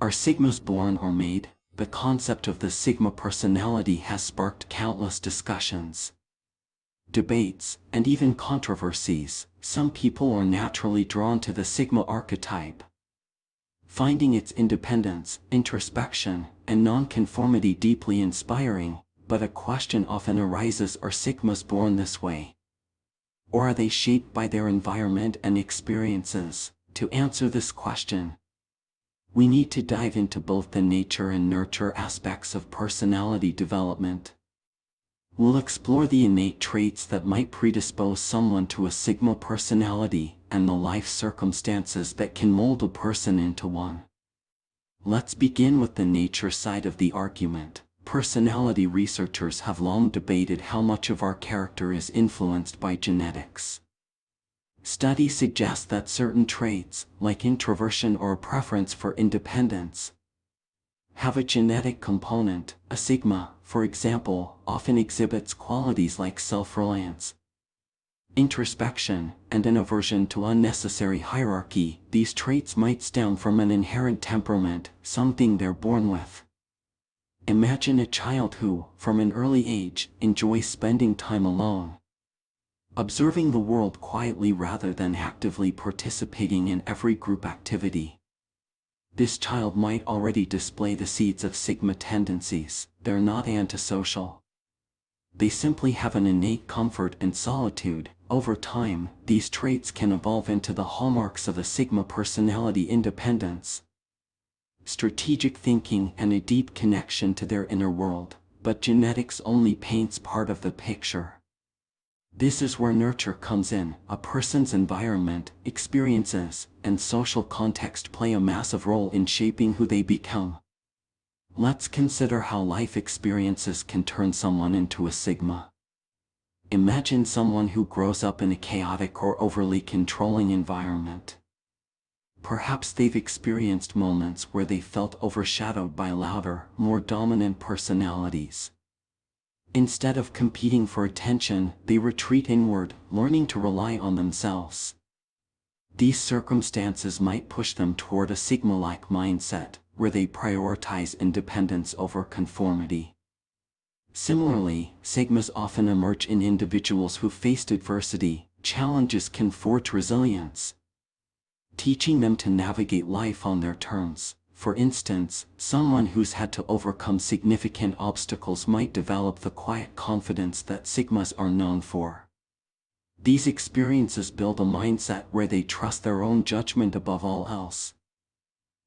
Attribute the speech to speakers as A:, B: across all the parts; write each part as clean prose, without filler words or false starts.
A: Are Sigmas born or made? The concept of the Sigma personality has sparked countless discussions, debates, and even controversies. Some people are naturally drawn to the Sigma archetype, finding its independence, introspection, and nonconformity deeply inspiring, but a question often arises: are Sigmas born this way? Or are they shaped by their environment and experiences? To answer this question, we need to dive into both the nature and nurture aspects of personality development. We'll explore the innate traits that might predispose someone to a Sigma personality, and the life circumstances that can mold a person into one. Let's begin with the nature side of the argument. Personality researchers have long debated how much of our character is influenced by genetics. Studies suggest that certain traits, like introversion or a preference for independence, have a genetic component. A Sigma, for example, often exhibits qualities like self-reliance, introspection, and an aversion to unnecessary hierarchy. These traits might stem from an inherent temperament, something they're born with. Imagine a child who, from an early age, enjoys spending time alone, observing the world quietly rather than actively participating in every group activity. This child might already display the seeds of Sigma tendencies. They're not antisocial. They simply have an innate comfort in solitude. Over time, these traits can evolve into the hallmarks of a Sigma personality: independence, strategic thinking, and a deep connection to their inner world. But genetics only paints part of the picture. This is where nurture comes in. A person's environment, experiences, and social context play a massive role in shaping who they become. Let's consider how life experiences can turn someone into a Sigma. Imagine someone who grows up in a chaotic or overly controlling environment. Perhaps they've experienced moments where they felt overshadowed by louder, more dominant personalities. Instead of competing for attention, they retreat inward, learning to rely on themselves. These circumstances might push them toward a Sigma-like mindset, where they prioritize independence over conformity. Similarly, Sigmas often emerge in individuals who faced adversity. Challenges can forge resilience, teaching them to navigate life on their terms. For instance, someone who's had to overcome significant obstacles might develop the quiet confidence that Sigmas are known for. These experiences build a mindset where they trust their own judgment above all else,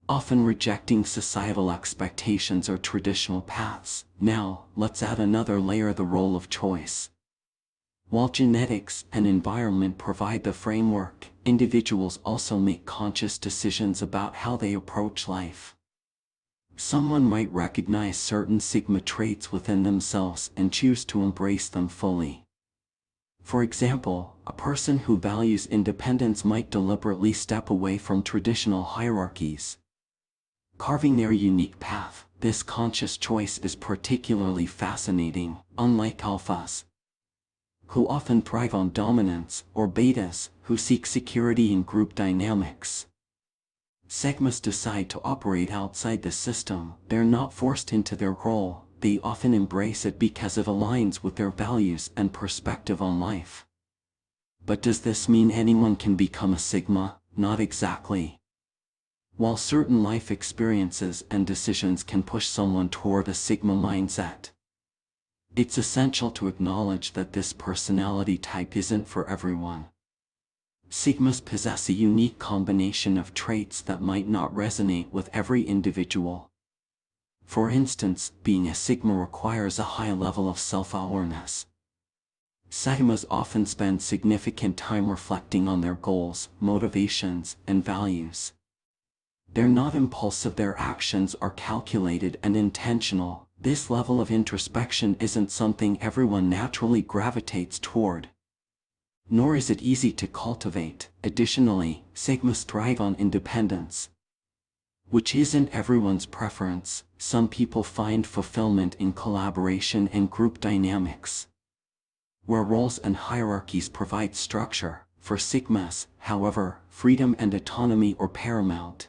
A: often rejecting societal expectations or traditional paths. Now, let's add another layer: the role of choice. While genetics and environment provide the framework, individuals also make conscious decisions about how they approach life. Someone might recognize certain Sigma traits within themselves and choose to embrace them fully. For example, a person who values independence might deliberately step away from traditional hierarchies, carving their unique path. This conscious choice is particularly fascinating. Unlike alphas, who often thrive on dominance, or betas, who seek security in group dynamics, Sigmas decide to operate outside the system. They're not forced into their role, they often embrace it because it aligns with their values and perspective on life. But does this mean anyone can become a Sigma? Not exactly. While certain life experiences and decisions can push someone toward a Sigma mindset, it's essential to acknowledge that this personality type isn't for everyone. Sigmas possess a unique combination of traits that might not resonate with every individual. For instance, being a Sigma requires a high level of self-awareness. Sigmas often spend significant time reflecting on their goals, motivations, and values. They're not impulsive, their actions are calculated and intentional. This level of introspection isn't something everyone naturally gravitates toward, nor is it easy to cultivate. Additionally, Sigmas thrive on independence, which isn't everyone's preference. Some people find fulfillment in collaboration and group dynamics, where roles and hierarchies provide structure. For Sigmas, however, freedom and autonomy are paramount.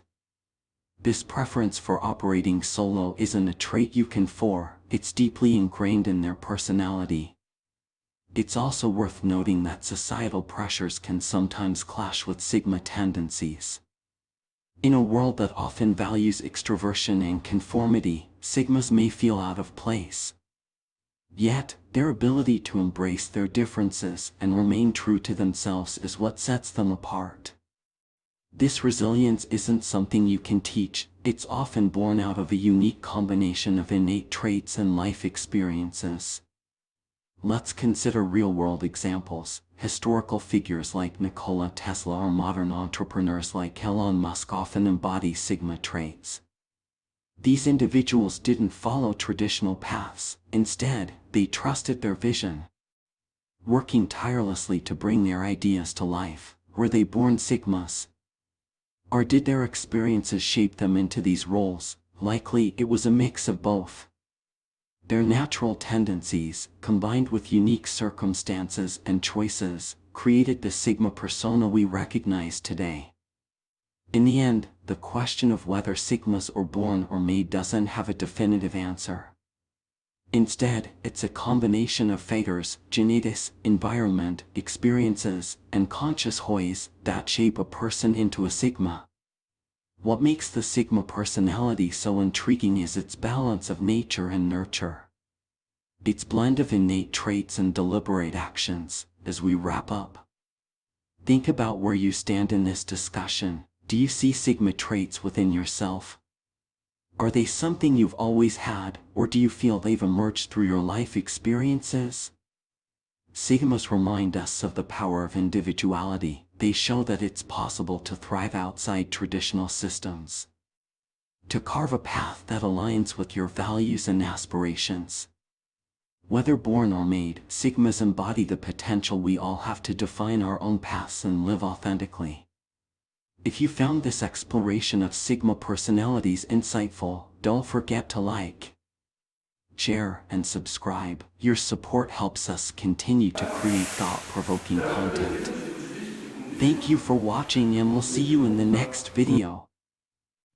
A: This preference for operating solo isn't a trait you can force, it's deeply ingrained in their personality. It's also worth noting that societal pressures can sometimes clash with Sigma tendencies. In a world that often values extroversion and conformity, Sigmas may feel out of place. Yet, their ability to embrace their differences and remain true to themselves is what sets them apart. This resilience isn't something you can teach, it's often born out of a unique combination of innate traits and life experiences. Let's consider real-world examples. Historical figures like Nikola Tesla or modern entrepreneurs like Elon Musk often embody Sigma traits. These individuals didn't follow traditional paths, instead, they trusted their vision. Working tirelessly to bring their ideas to life, were they born Sigmas? Or did their experiences shape them into these roles? Likely it was a mix of both. Their natural tendencies, combined with unique circumstances and choices, created the Sigma persona we recognize today. In the end, the question of whether Sigmas are born or made doesn't have a definitive answer. Instead, it's a combination of factors, genetics, environment, experiences, and conscious choices that shape a person into a Sigma. What makes the Sigma personality so intriguing is its balance of nature and nurture. Its blend of innate traits and deliberate actions. As we wrap up, think about where you stand in this discussion. Do you see Sigma traits within yourself? Are they something you've always had, or do you feel they've emerged through your life experiences? Sigmas remind us of the power of individuality. They show that it's possible to thrive outside traditional systems, to carve a path that aligns with your values and aspirations. Whether born or made, Sigmas embody the potential we all have to define our own paths and live authentically. If you found this exploration of Sigma personalities insightful, don't forget to like, share, and subscribe. Your support helps us continue to create thought-provoking content. Thank you for watching, and we'll see you in the next video.